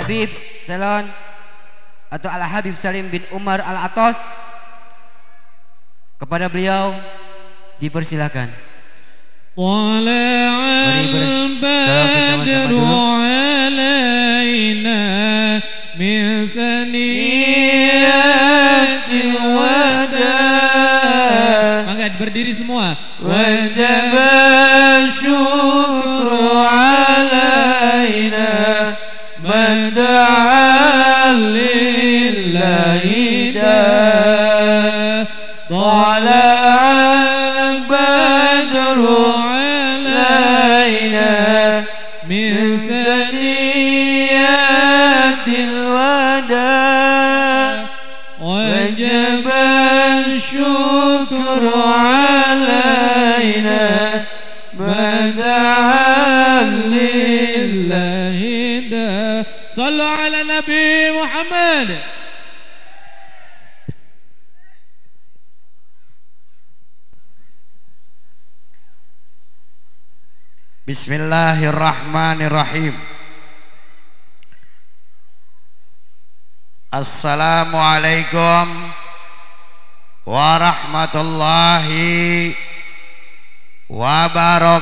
Habib Salon atau Al Habib Salim bin Umar Al Atos, kepada beliau dipersilakan. Mari bersalawat bersama-sama dulu. Min thaniyatil wada. Mangga berdiri semua. Wajib syukru alaina man da'a lillahi da طلع بدر علينا من ثنيات الوداع وجب الشكر علينا ما دعا لله دا. صلوا على النبي محمد. Bismillahirrahmanirrahim. Assalamualaikum warahmatullahi wabarakatuh.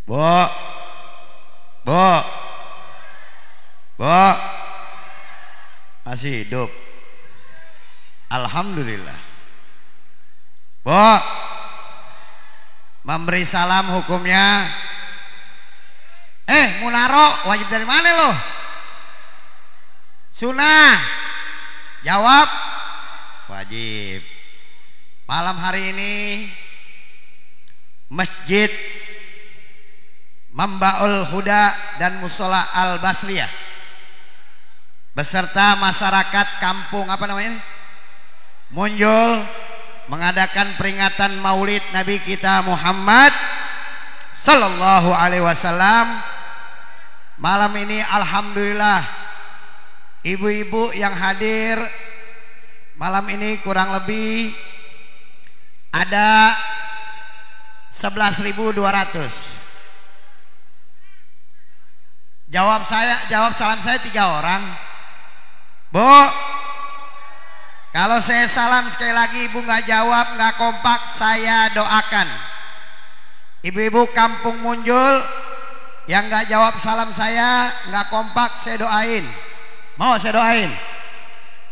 Bu, masih hidup? Alhamdulillah. Bu, memberi salam hukumnya munaro wajib dari mana lo? Sunnah. Jawab wajib. Malam hari ini Masjid Mambaul Huda dan Musola Al Basliyah beserta masyarakat kampung apa namanya Munjul mengadakan peringatan Maulid Nabi kita Muhammad Sallallahu Alaihi Wasallam. Malam ini alhamdulillah ibu-ibu yang hadir malam ini kurang lebih ada 11.200. Jawab salam saya 3 orang. Bu, kalau saya salam sekali lagi ibu nggak jawab, nggak kompak, saya doakan. Ibu-ibu kampung Munjul yang nggak jawab salam saya, nggak kompak, saya doain. Mau saya doain?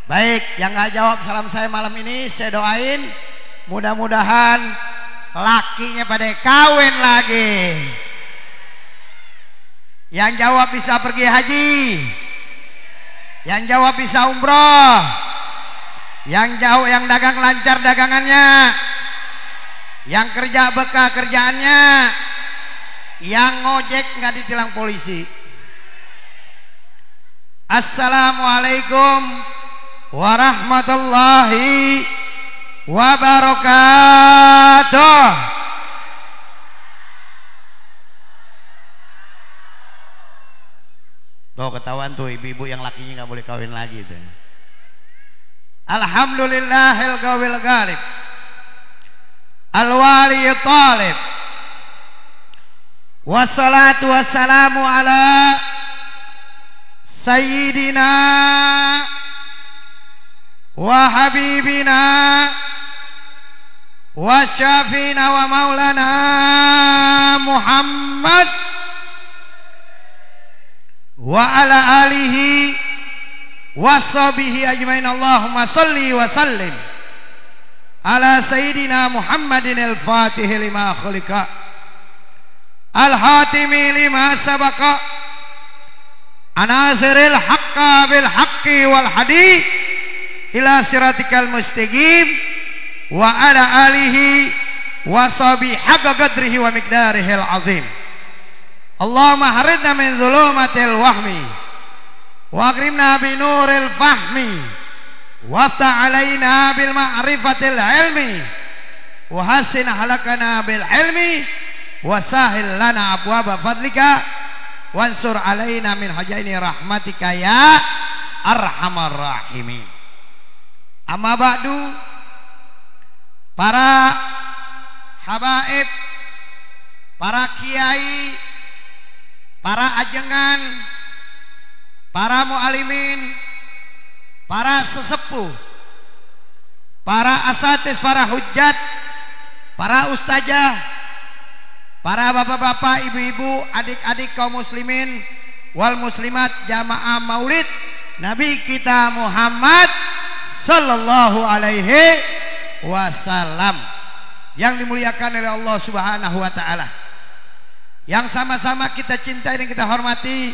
Baik, yang nggak jawab salam saya malam ini saya doain. Mudah-mudahan lakinya pada kawin lagi. Yang jawab bisa pergi haji. Yang jawab bisa umroh. Yang jauh, yang dagang lancar dagangannya, yang kerja bekah kerjaannya, yang ngojek nggak ditilang polisi. Assalamualaikum warahmatullahi wabarakatuh. Tuh ketahuan tuh ibu-ibu yang lakinya nggak boleh kawin lagi tuh. Alhamdulillahil qawil ghalib al-wali talib wassalatu wassalamu ala sayyidina wa habibina wa syafina wa maulana Muhammad wa ala alihi washabihi ajmain. Allahumma salli wa sallim ala sayyidina Muhammadin al-fatih lima khuliqa al-hatimi lima sabaqa anasiril haqqa bil haqqi wal hadi ila siratikal mustaqim wa ala alihi washabihi haqqa qadrihi wa miqdarihil azim. Allahumma haridna min dhulumatil wahmi wa akrimna bi nuril fahmi waftah alaina bil ma'rifatil ilmi wa hassin halakana bil ilmi wa sahil lana abwaba fadlika wansur alaina min hajaini rahmatika ya arhamar rahimin. Amma ba'du, para habaib, para kiai, para ajengan, para mualimin, para sesepuh, para asatis, para hujat, para ustazah, para bapak-bapak, ibu-ibu, adik-adik kaum muslimin wal muslimat jamaah maulid Nabi kita Muhammad sallallahu alaihi wasallam yang dimuliakan oleh Allah Subhanahu wa taala, yang sama-sama kita cintai dan kita hormati.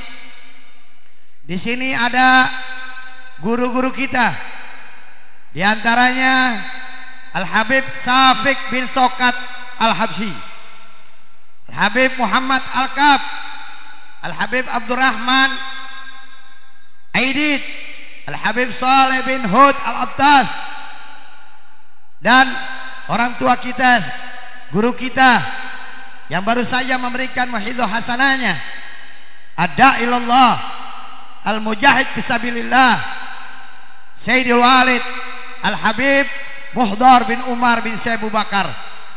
Di sini ada guru-guru kita, di antaranya Al-Habib Syafiq bin Sokat Al-Habsyi, Al-Habib Muhammad Al-Kab, Al-Habib Abdurrahman Aidid, Al-Habib Saleh bin Hud Al-Attas, dan orang tua kita, guru kita yang baru saja memberikan muhidhah hasanahnya, ad-da'ilallah al-mujahid fisabilillah Sayyidul Walid Al-Habib Muhdar bin Umar bin Syekh Abu Bakar.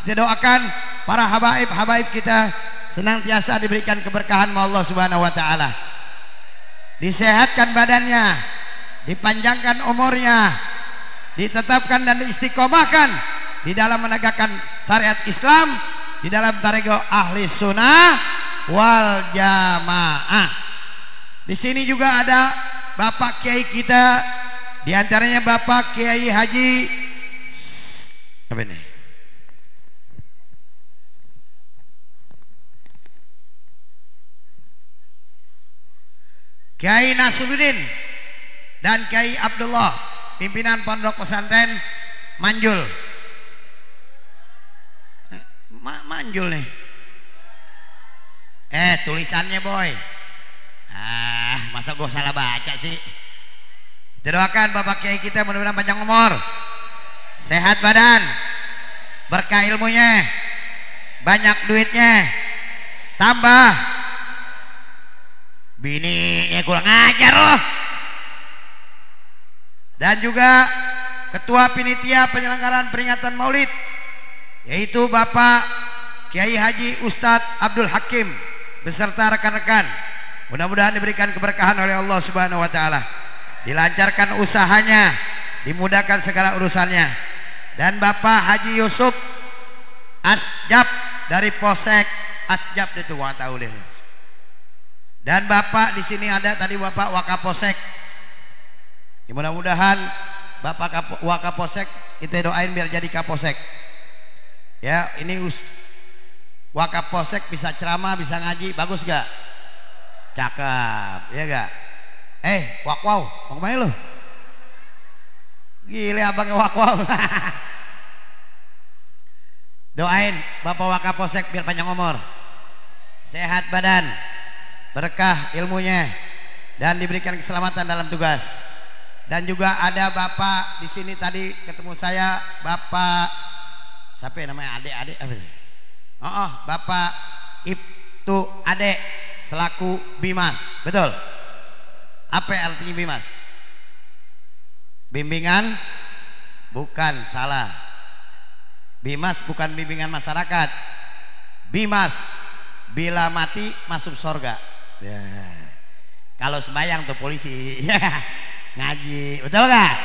Kita doakan para habaib kita senantiasa diberikan keberkahan oleh Allah Subhanahu wa taala, disehatkan badannya, dipanjangkan umurnya, ditetapkan dan diistiqomahkan di dalam menegakkan syariat Islam, di dalam tarekat ahli sunnah wal jamaah. Di sini juga ada Bapak Kiai kita, di antaranya Bapak Kiai Haji apa ini? Kiai Nasruddin dan Kiai Abdullah, pimpinan Pondok Pesantren Manjul. Manjul nih. Tulisannya boy. Masa gue salah baca sih. Kita doakan Bapak Kiai kita mudah-mudahan panjang umur, sehat badan, berkah ilmunya, banyak duitnya, tambah bininya kurang ajar loh. Dan juga Ketua Panitia Penyelenggaraan Peringatan Maulid, yaitu Bapak Kiai Haji Ustadz Abdul Hakim beserta rekan-rekan. Mudah-mudahan diberikan keberkahan oleh Allah Subhanahu wa taala, dilancarkan usahanya, dimudahkan segala urusannya. Dan Bapak Haji Yusuf Asjab dari Polsek Asjab itu gua tahu deh. Dan Bapak di sini ada tadi Bapak Wakapolsek. Ya, mudah-mudahan Bapak Wakapolsek kita doain biar jadi Kapolsek. Ya, ini Wakapolsek bisa ceramah, bisa ngaji, bagus gak? Cakep, ya gak? Wakwaw, mau kemana lu? Gile abangnya wakwaw. Doain Bapak Wakapolsek biar panjang umur, sehat badan, berkah ilmunya, dan diberikan keselamatan dalam tugas. Dan juga ada Bapak di sini tadi ketemu saya, Bapak siapa namanya, adik apa ini? Bapak Ibtu Ade selaku Bimas, betul? Apa artinya Bimas? Bimbingan? Bukan, salah. Bimas bukan bimbingan masyarakat. Bimas bila mati masuk surga. Ya. Kalau sembahyang tuh polisi. Ngaji, betul gak?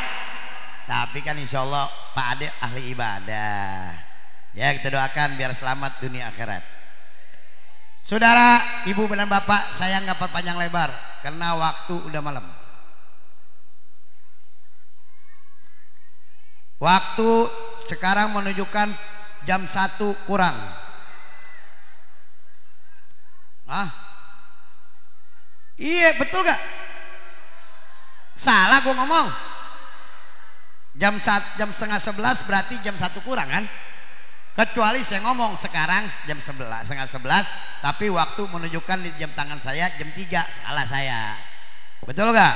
Tapi kan insya Allah Pak Ade ahli ibadah. Ya, kita doakan biar selamat dunia akhirat. Saudara, ibu dan bapak, saya nggak perpanjang lebar karena waktu udah malam. Waktu sekarang menunjukkan jam 1 kurang. Iya, betul gak? Salah gua ngomong. Jam setengah 11 berarti jam 1 kurang kan? Kecuali saya ngomong sekarang jam 11, setengah 11, tapi waktu menunjukkan di jam tangan saya jam 3, salah saya. Betul gak?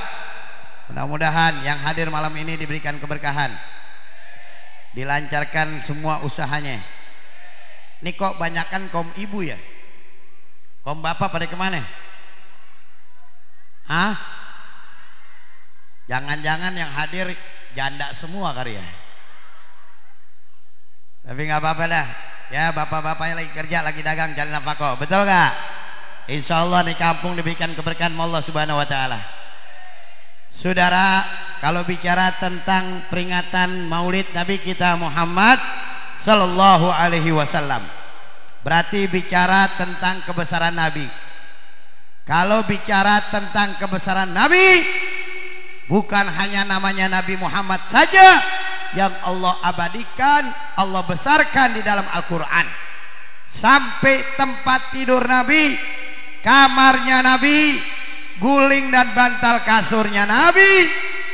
Mudah-mudahan yang hadir malam ini diberikan keberkahan, dilancarkan semua usahanya. Ini kok banyakan kaum ibu ya? Kaum bapak pada kemana? Jangan-jangan yang hadir janda semua kali ya? Tapi nggak apa-apa dah, Ya, bapak-bapaknya lagi kerja, lagi dagang, cari nafkah. Betul gak? Insya Allah di kampung diberikan keberkahan Allah Subhanahu wa Ta'ala. Saudara, kalau bicara tentang peringatan Maulid Nabi kita Muhammad Sallallahu Alaihi Wasallam, berarti bicara tentang kebesaran Nabi. Kalau bicara tentang kebesaran Nabi, bukan hanya namanya Nabi Muhammad saja yang Allah abadikan, Allah besarkan di dalam Al-Quran. Sampai tempat tidur Nabi, kamarnya Nabi, guling dan bantal kasurnya Nabi,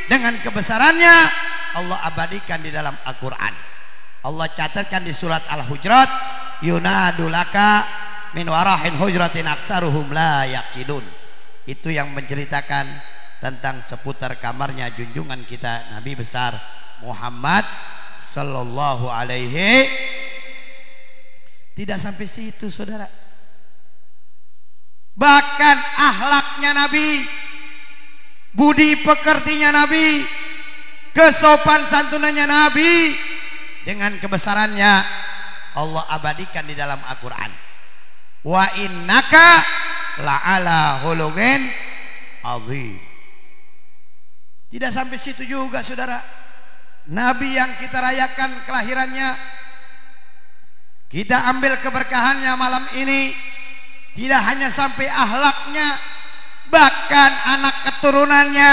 dengan kebesarannya Allah abadikan di dalam Al-Quran. Allah catatkan di surat Al-Hujurat, yunadulaka min warahin hujratin aksaruhum la yaqilun. Itu yang menceritakan tentang seputar kamarnya junjungan kita Nabi besar Muhammad Sallallahu Alaihi. Tidak sampai situ saudara, bahkan akhlaknya Nabi, budi pekertinya Nabi, kesopan santunannya Nabi, dengan kebesarannya Allah abadikan di dalam Al-Quran. Wa innaka la'ala khuluqin azim. Tidak sampai situ juga saudara, Nabi yang kita rayakan kelahirannya, kita ambil keberkahannya malam ini, tidak hanya sampai akhlaknya, bahkan anak keturunannya,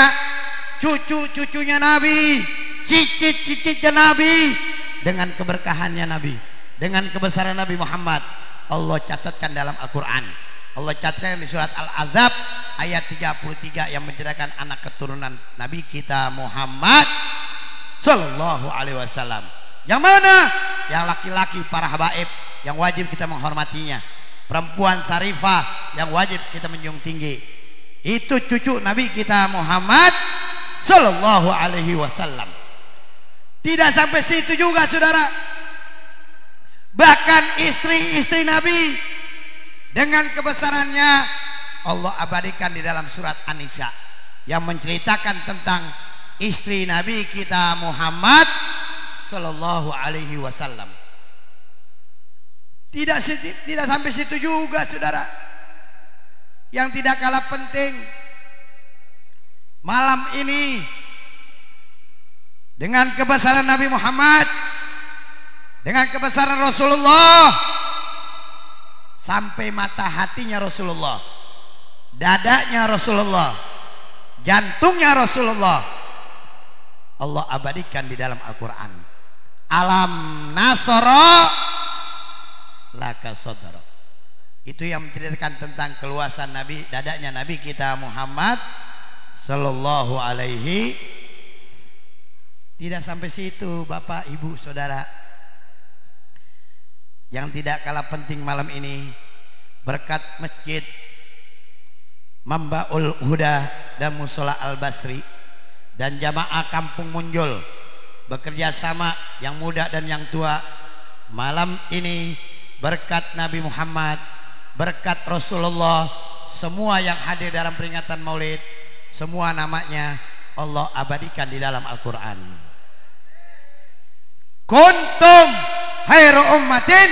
cucu-cucunya Nabi, cicit-cicitnya Nabi, dengan keberkahannya Nabi, dengan kebesaran Nabi Muhammad, Allah catatkan dalam Al-Quran. Allah catatkan di surat Al-Azab ayat 33 yang menceritakan anak keturunan Nabi kita Muhammad Sallallahu Alaihi Wasallam. Yang mana? Yang laki-laki para habaib yang wajib kita menghormatinya, perempuan sarifah yang wajib kita menjunjung tinggi. Itu cucu Nabi kita Muhammad Sallallahu Alaihi Wasallam. Tidak sampai situ juga saudara, bahkan istri-istri Nabi dengan kebesarannya Allah abadikan di dalam surat An-Nisa yang menceritakan tentang istri Nabi kita Muhammad Sallallahu Alaihi Wasallam. Tidak sampai situ juga saudara, yang tidak kalah penting malam ini, dengan kebesaran Nabi Muhammad, dengan kebesaran Rasulullah, sampai mata hatinya Rasulullah, dadanya Rasulullah, jantungnya Rasulullah, Allah abadikan di dalam Al-Quran. Alam nasara laka sodara. Itu yang menceritakan tentang keluasan Nabi, dadanya Nabi kita Muhammad Sallallahu Alaihi. Tidak sampai situ Bapak Ibu Saudara, yang tidak kalah penting malam ini, berkat masjid Mambaul Huda dan Musola Al-Basri dan jamaah Kampung Munjul bekerja sama, yang muda dan yang tua, malam ini berkat Nabi Muhammad, berkat Rasulullah, semua yang hadir dalam peringatan Maulid, semua namanya Allah abadikan di dalam Al-Quran. Kuntum khairu ummatin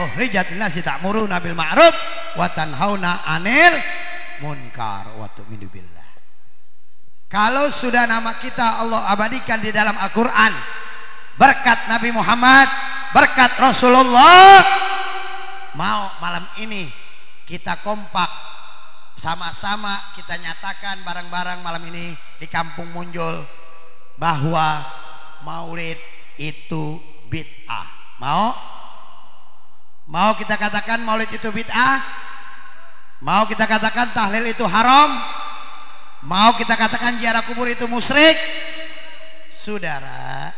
ukhrijat linnasi ta'muruna bil ma'ruf wa tanhauna 'anil munkar wa tu'minu billah. Kalau sudah nama kita Allah abadikan di dalam Al-Quran, berkat Nabi Muhammad, berkat Rasulullah, mau malam ini kita kompak sama-sama kita nyatakan bareng-bareng malam ini di Kampung Munjul bahwa Maulid itu bid'ah. Mau kita katakan Maulid itu bid'ah? Mau kita katakan tahlil itu haram? Mau kita katakan ziarah kubur itu musyrik? Saudara,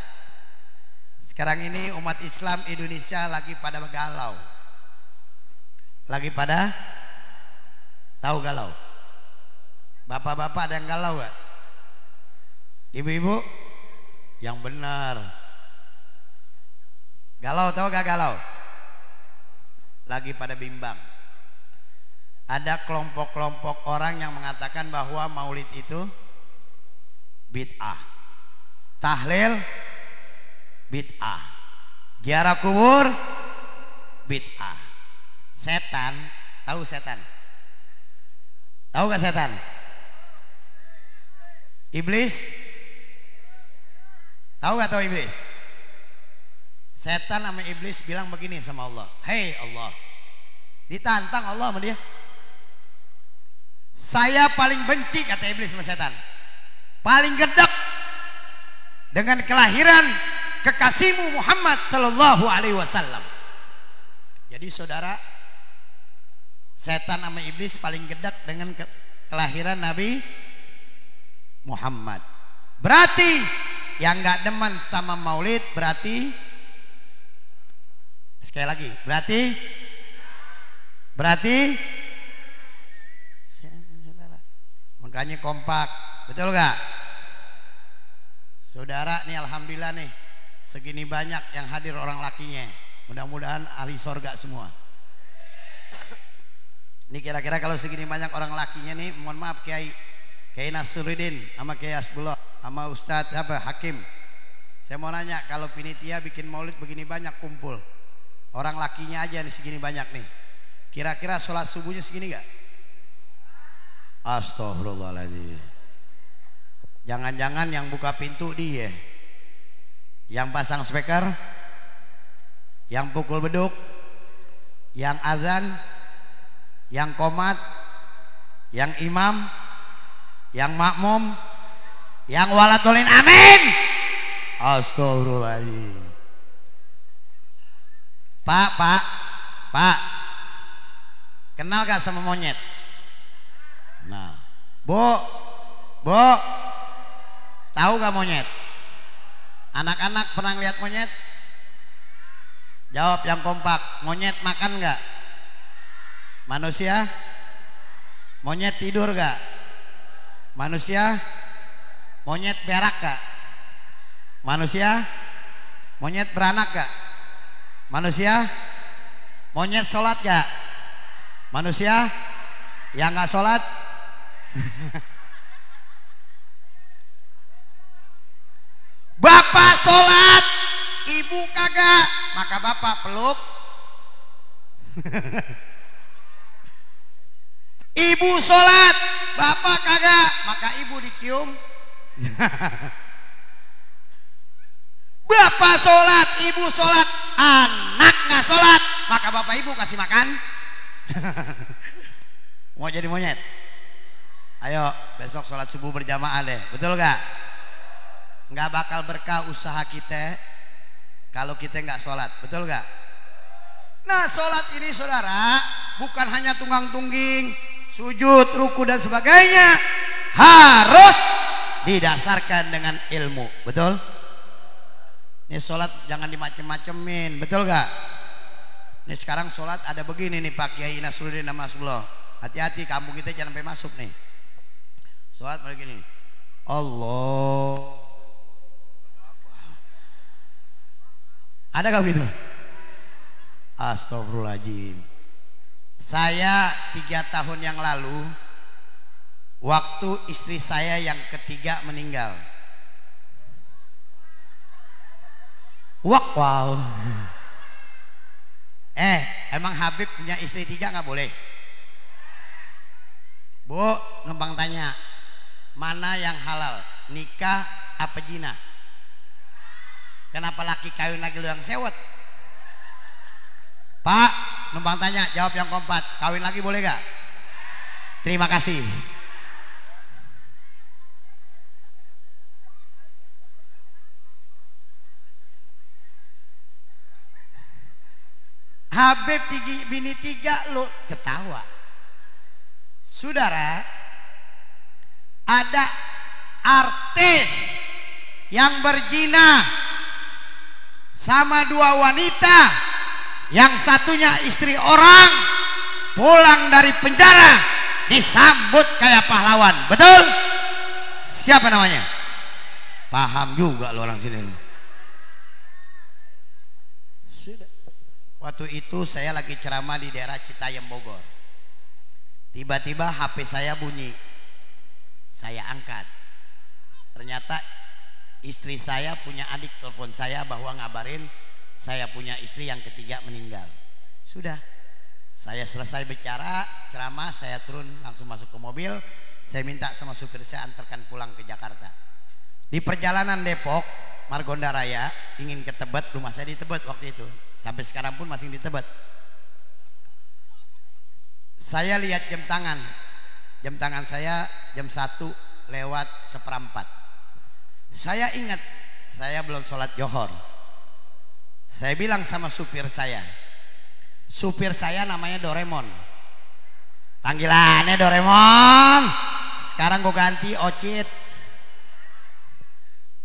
sekarang ini umat Islam Indonesia lagi pada galau. Lagi pada tahu galau? Bapak-bapak ada yang galau gak? Ibu-ibu? Yang benar. Galau, tahu gak galau? Lagi pada bimbang. Ada kelompok-kelompok orang yang mengatakan bahwa Maulid itu bid'ah, tahlil bid'ah, ziarah kubur bid'ah. Setan, tahu setan? Tahu gak setan? Iblis? Tahu gak tahu iblis? Setan sama iblis bilang begini sama Allah, hei Allah, ditantang Allah sama dia. Saya paling benci, kata iblis sama setan, paling gedek dengan kelahiran kekasihmu Muhammad sallallahu alaihi wasallam. Jadi saudara, setan sama iblis paling gedek dengan kelahiran Nabi Muhammad. Berarti yang gak demen sama maulid berarti, sekali lagi, berarti makanya kompak, betul gak? Saudara nih, alhamdulillah nih, segini banyak yang hadir orang lakinya, mudah-mudahan ahli sorga semua. Ini kira-kira kalau segini banyak orang lakinya nih, mohon maaf Kiai Nasruddin sama Kiai Asbullah sama Ustadz Hakim, saya mau nanya, kalau panitia bikin maulid begini banyak kumpul, orang lakinya aja nih segini banyak nih, kira-kira sholat subuhnya segini gak? Astagfirullahaladzim. Jangan-jangan yang buka pintu dia, yang pasang speaker, yang pukul beduk, yang azan, yang qomat, yang imam, yang makmum, yang walatulin amin. Astagfirullahaladzim. Pak, kenal gak sama monyet? Nah, Bu, tahu gak monyet? Anak-anak pernah lihat monyet? Jawab yang kompak. Monyet makan gak? Manusia? Monyet tidur gak? Manusia? Monyet berak gak? Manusia? Monyet beranak gak? Manusia? Monyet sholat gak? Manusia? Yang gak sholat? Bapak sholat, ibu kagak, maka bapak peluk. Ibu sholat, bapak kagak, maka ibu dicium. Bapak sholat, ibu sholat, anak gak sholat, maka bapak ibu kasih makan. Mau jadi monyet? Ayo besok sholat subuh berjamaah deh, betul gak? Nggak bakal berkah usaha kita kalau kita nggak sholat, betul gak? Nah, sholat ini saudara bukan hanya tunggang-tungging, sujud, ruku dan sebagainya, harus didasarkan dengan ilmu, betul? Ini sholat jangan dimacem-macemin, betul gak? Ini sekarang sholat ada begini nih Pak Kiai Nasruddin sama Asbullah, hati-hati kampung kita jangan sampai masuk nih. Sholat begini, Allah. Ada gak begitu? Astagfirullahaladzim. Saya 3 tahun yang lalu, waktu istri saya yang ketiga meninggal. Wow. Emang Habib punya istri 3 gak boleh? Bu, numpang tanya, mana yang halal? Nikah apa zina? Kenapa laki kawin lagi lu yang sewot? Pak, numpang tanya, jawab yang kompak. Kawin lagi boleh gak? Terima kasih. Habib bini 3 lu ketawa. Saudara, ada artis yang berzina sama 2 wanita, yang satunya istri orang, pulang dari penjara disambut kayak pahlawan, betul? Siapa namanya? Paham juga lo orang sini. Waktu itu saya lagi ceramah di daerah Citayam Bogor, tiba-tiba HP saya bunyi, saya angkat, ternyata istri saya punya adik telepon saya bahwa ngabarin saya punya istri yang ketiga meninggal. Sudah. Saya selesai bicara, ceramah, saya turun langsung masuk ke mobil. Saya minta sama supir saya antarkan pulang ke Jakarta. Di perjalanan Depok, Margonda Raya, ingin ke Tebet, rumah saya di Tebet waktu itu. Sampai sekarang pun masih di Tebet. Saya lihat jam tangan. Jam tangan saya jam 1:01. Saya ingat, saya belum sholat Johor. Saya bilang sama supir saya namanya Doraemon, panggilannya Doraemon. Sekarang gue ganti Ocit.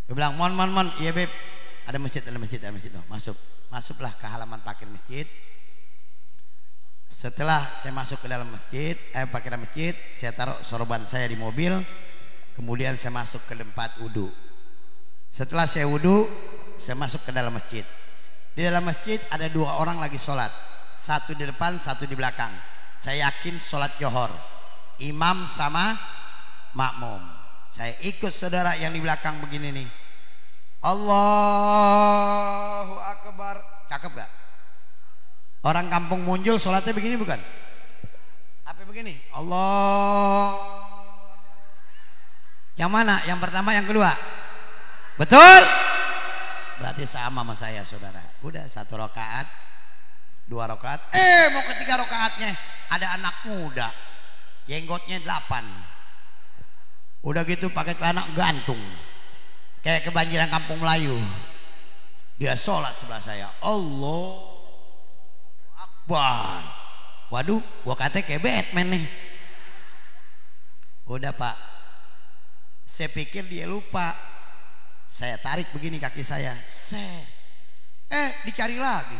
Gue bilang mon, iya beb, ada masjid oh, masuklah ke halaman parkir masjid. Setelah saya masuk ke dalam masjid, parkir masjid, saya taruh sorban saya di mobil. Kemudian saya masuk ke tempat wudhu. Setelah saya wudhu, saya masuk ke dalam masjid. Di dalam masjid ada 2 orang lagi sholat, satu di depan, satu di belakang. Saya yakin sholat Johor, imam sama makmum. Saya ikut saudara yang di belakang begini nih. Allahu Akbar. Cakep gak? Orang kampung Munjul sholatnya begini bukan? Apa begini? Allah. Yang mana? Yang pertama, yang kedua? Betul? Berarti sama saya saudara. Udah 1 rakaat, 2 rakaat, mau ke 3 rakaatnya ada anak muda, jenggotnya 8. Udah gitu pakai celana gantung, kayak kebanjiran kampung Melayu. Dia sholat sebelah saya. Allah Akbar. Waduh, gua kata kayak Batman nih. Udah pak, saya pikir dia lupa. Saya tarik begini kaki saya, dicari lagi.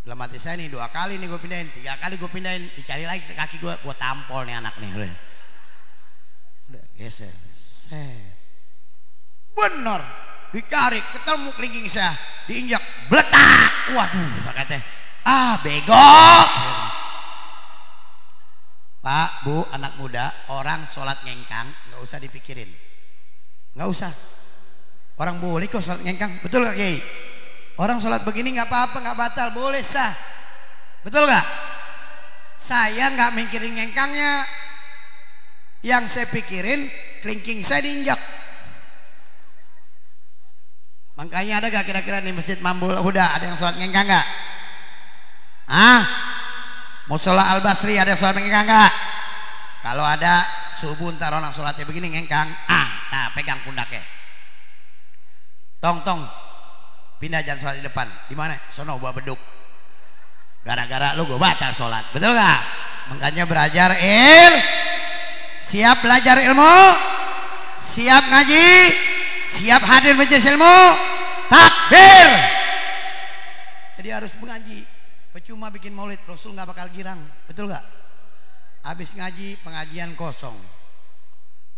Dalam hati saya nih 2 kali nih gue pindahin, 3 kali gue pindahin, dicari lagi ke kaki gue tampol nih anak nih. Udah geser, bener, dicari, ketemu kelingking saya, diinjak, bletak. Waduh, katanya, bego. Pak, Bu, anak muda, orang sholat ngengkang nggak usah dipikirin. Nggak usah. Orang boleh kok sholat ngengkang, betul gak Kiai? Orang sholat begini nggak apa-apa, nggak batal, boleh sah. Betul gak? Saya nggak mikirin ngengkangnya. Yang saya pikirin kelingking saya diinjak. Makanya ada gak kira-kira di Masjid Mambul Huda ada yang sholat ngengkang gak? Musola Al Basri ada yang sholat ngengkang gak? Kalau ada, subuh ntar orang sholatnya begini ngengkang, nah pegang pundaknya, tong pindah, jangan sholat di depan. Di mana? Sono bawa beduk. Gara-gara lu gue batal sholat, betul gak? Makanya belajar siap belajar ilmu, siap ngaji, siap hadir majelis ilmu, takbir. Jadi harus mengaji. Percuma bikin maulid, Rasul nggak bakal girang, betul gak? Habis ngaji pengajian kosong,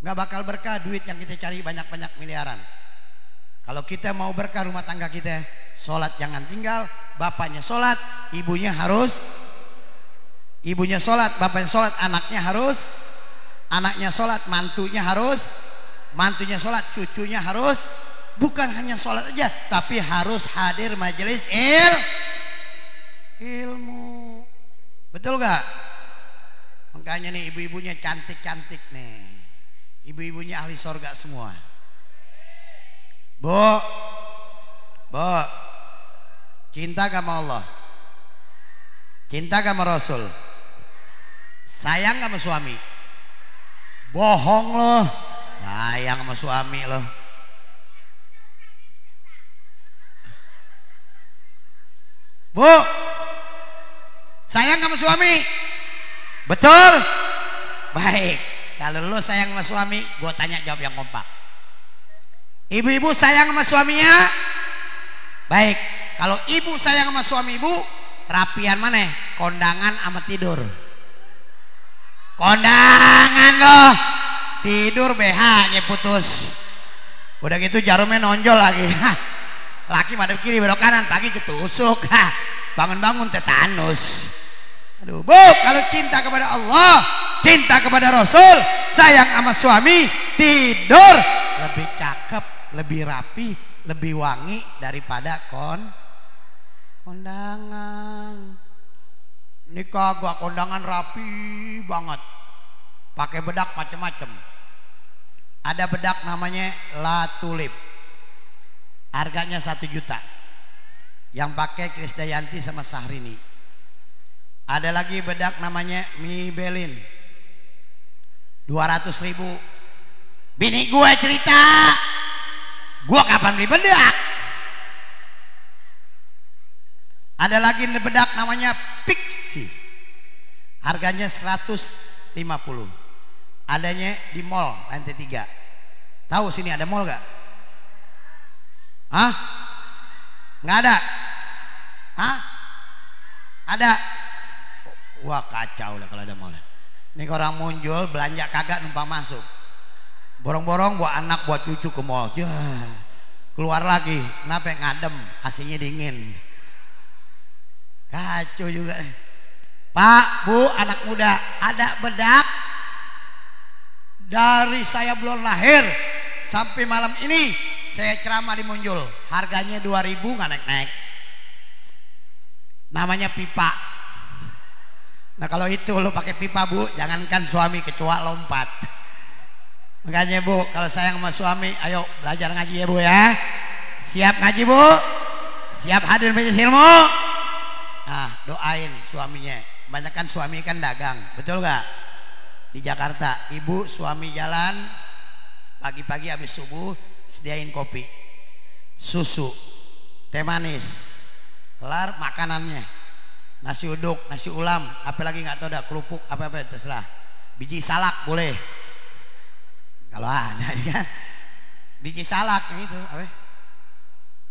nggak bakal berkah duit yang kita cari banyak-banyak miliaran. Kalau kita mau berkah rumah tangga kita, sholat jangan tinggal. Bapaknya sholat, ibunya sholat, bapaknya sholat, anaknya sholat, mantunya sholat, cucunya harus. Bukan hanya sholat aja, tapi harus hadir majelis ilmu. Betul gak? Makanya nih ibu-ibunya cantik-cantik nih, ibu-ibunya ahli sorga semua. Bu, cinta gak sama Allah? Cinta gak sama Rasul? Sayang gak sama suami? Bohong loh, sayang sama suami loh. Bu, sayang gak sama suami? Betul? Baik, kalau lo sayang sama suami, gue tanya jawab yang kompak. Ibu-ibu sayang sama suaminya? Baik, kalau ibu sayang sama suami ibu, rapian mana? Kondangan sama tidur. Kondangan loh, tidur BH-nya putus. Udah gitu jarumnya nonjol lagi. Laki madep kiri belok kanan, pagi ketusuk. Bangun-bangun tetanus. Aduh, Bu, kalau cinta kepada Allah, cinta kepada Rasul, sayang sama suami, tidur lebih cakep, lebih rapi, lebih wangi daripada Kondangan. Nikah gua kondangan rapi banget. Pakai bedak macem-macem. Ada bedak namanya La Tulip. Harganya 1 juta. Yang pakai Krisdayanti sama Sahrini. Ada lagi bedak namanya Maybelline. 200.000. Bini gue cerita, gue kapan beli bedak? Ada lagi bedak namanya Pixie, harganya 150. Adanya di mall lantai 3. Tahu sini ada mall gak? Hah? Nggak ada? Hah? Ada? Wah kacau lah kalau ada mall. Ini orang muncul belanja kagak numpang masuk. Borong-borong buat anak buat cucu ke mall. Keluar lagi, kenapa ngadem? AC-nya dingin. Kacau juga. Pak, Bu, anak muda, ada bedak dari saya belum lahir sampai malam ini saya ceramah di Munjul. Harganya 2.000 nggak naik-naik. Namanya pipa. Nah kalau itu lo pakai pipa Bu, jangankan suami kecoa lompat. Makanya Bu, kalau sayang sama suami, ayo belajar ngaji ya Bu ya. Siap ngaji Bu? Siap hadir majelis ilmu? Nah doain suaminya. Kebanyakan suami kan dagang, betul gak? Di Jakarta, ibu suami jalan pagi-pagi habis subuh sediain kopi, susu, teh manis, kelar makanannya, nasi uduk, nasi ulam, apalagi nggak tahu dah, kerupuk apa-apa terserah, biji salak boleh kalau ada ya kan, biji salak itu apa?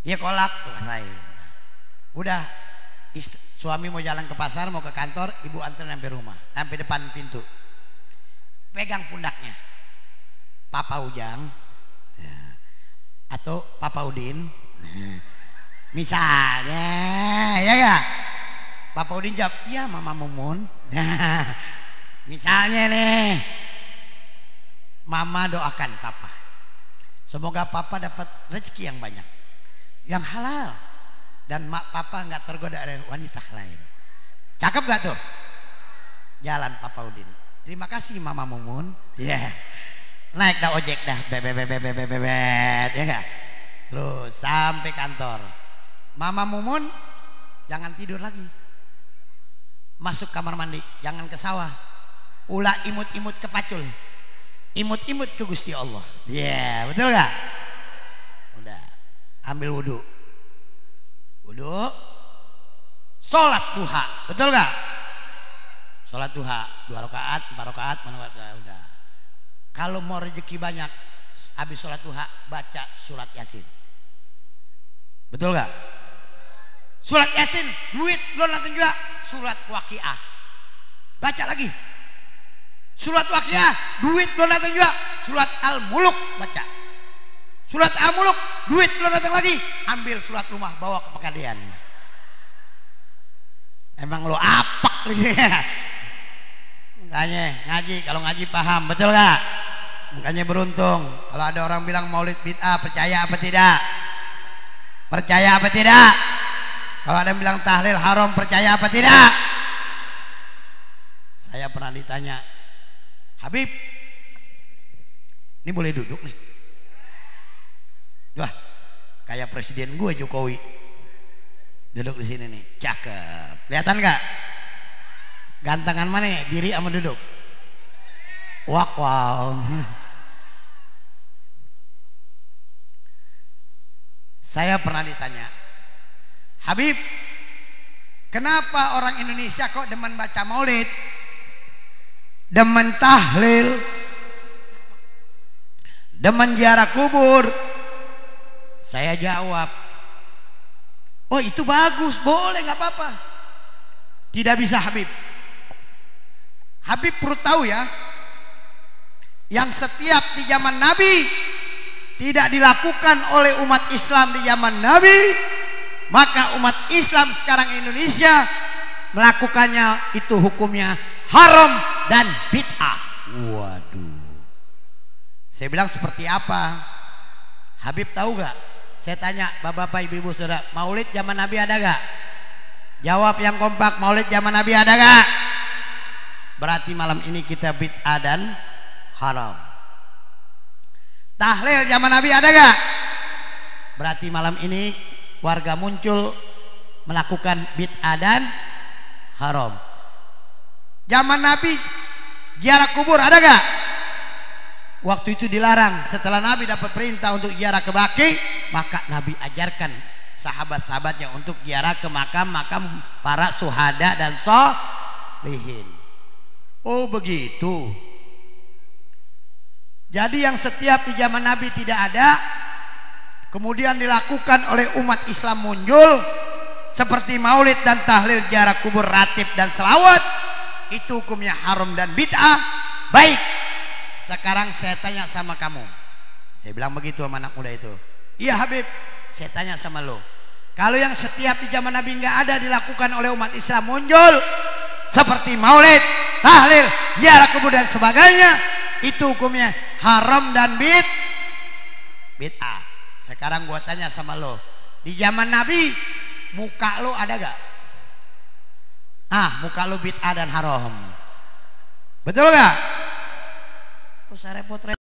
Dia kolak tuh saya. Udah suami mau jalan ke pasar, mau ke kantor, ibu antar sampai rumah, sampai depan pintu, pegang pundaknya, Papa Ujang atau Papa Udin, misalnya, ya ya, Papa Udin jawab, iya Mama Mumun. Misalnya nih, Mama doakan Papa, semoga Papa dapat rezeki yang banyak, yang halal, dan Papa nggak tergoda oleh wanita lain. Cakep gak tuh? Jalan Papa Udin. Terima kasih Mama Mumun. Ya. Yeah. Naik dah ojek dah. Bebet ya gak? Terus sampai kantor. Mama Mumun jangan tidur lagi. Masuk kamar mandi, jangan ke sawah. Ulah imut-imut ke pacul. Imut-imut ke Gusti Allah. Ya, yeah, betul gak? Udah. Ambil wudhu. Wudhu, sholat duha, betul gak? Sholat duha 2 rakaat, 4 rakaat, udah. Kalau mau rezeki banyak, habis sholat duha baca surat Yasin, betul gak? Surat Yasin, duit belum nonton juga. Surat Waqiah, baca lagi. Surat Waqiah, duit belum nonton juga. Surat Al-Muluk baca. Surat Al-Muluk, duit belum datang lagi, ambil surat rumah bawa ke pekadian. Emang lo apak lagi ya? Makanya ngaji, kalau ngaji paham, betul gak? Makanya beruntung kalau ada orang bilang maulid bid'ah, percaya apa tidak? Percaya apa tidak? Kalau ada yang bilang tahlil haram, percaya apa tidak? Saya pernah ditanya, Habib, ini boleh duduk nih? Wah, kayak presiden gue Jokowi duduk di sini nih, cakep. Kelihatan nggak? Gantengan mana ya? Diri sama duduk? Wow. Saya pernah ditanya, Habib, kenapa orang Indonesia kok demen baca maulid, demen tahlil, demen ziarah kubur? Saya jawab, oh itu bagus, boleh, nggak apa-apa. Tidak bisa Habib. Habib perlu tahu ya, yang setiap di zaman Nabi tidak dilakukan oleh umat Islam di zaman Nabi, maka umat Islam sekarang Indonesia melakukannya, itu hukumnya haram dan bid'ah. Waduh. Saya bilang seperti apa? Habib tahu gak? Saya tanya bapak-bapak, ibu-ibu, saudara, maulid zaman Nabi ada gak? Jawab yang kompak, maulid zaman Nabi ada gak? Berarti malam ini kita bid'ah dan haram. Tahlil zaman Nabi ada gak? Berarti malam ini warga muncul melakukan bid'ah dan haram. Zaman Nabi ziarah kubur ada gak? Waktu itu dilarang. Setelah Nabi dapat perintah untuk ziarah ke Baqi, maka Nabi ajarkan sahabat-sahabatnya untuk ziarah ke makam-makam para syuhada dan sholihin. Oh begitu. Jadi yang setiap di zaman Nabi tidak ada, kemudian dilakukan oleh umat Islam muncul, seperti maulid dan tahlil, ziarah kubur, ratib dan selawat, itu hukumnya haram dan bid'ah. Baik, sekarang saya tanya sama kamu. Saya bilang begitu sama anak muda itu. Iya Habib, saya tanya sama lo. Kalau yang setiap di zaman Nabi nggak ada dilakukan oleh umat Islam muncul, seperti maulid, tahlil, ziarah kubur dan sebagainya, itu hukumnya haram dan bid'ah. Sekarang gua tanya sama lo, di zaman Nabi muka lo ada gak? Muka lo bid'ah dan haram, betul gak? Usah repot-repot.